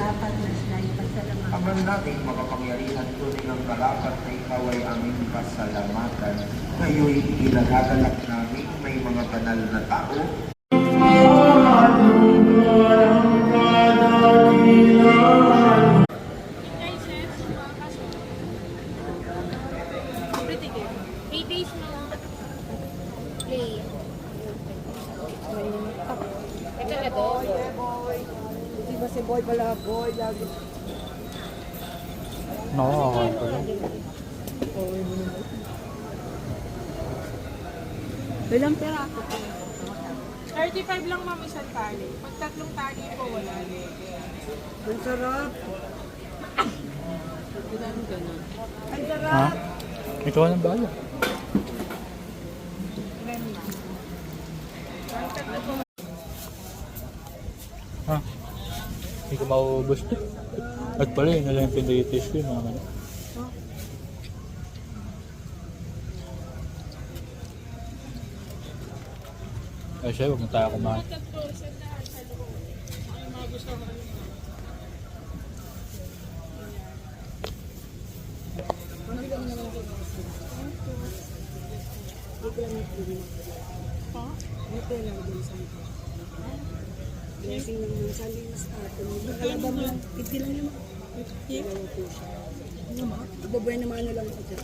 dapat na sila ipasalamatan. Aman natin makapangyarihan tunay ng kalapat na ikaw ay aming pasalamatan. Ngayon'y ginagagalak namin may mga banal na tao. Si Boy pala, Boy, lagi. Nakakakain ko lang. Ilang peraso po? 35 lang ma'am isang tali. Pag tatlong tali po, wala. Ang sarap. Ganun. Ang Ha? sarap. Ikaw ang bahala. Ha? Hindi ko mauubos to. At pala yun, nalang yung pinag-taste ko yung mga ano. Ay siya, huwag na tayo kumain. Blessing ng mga salinas atin. Alaba mo lang, 50 lang yun. Dalawa po siya. Ibabuhay naman ano lang ako dyan.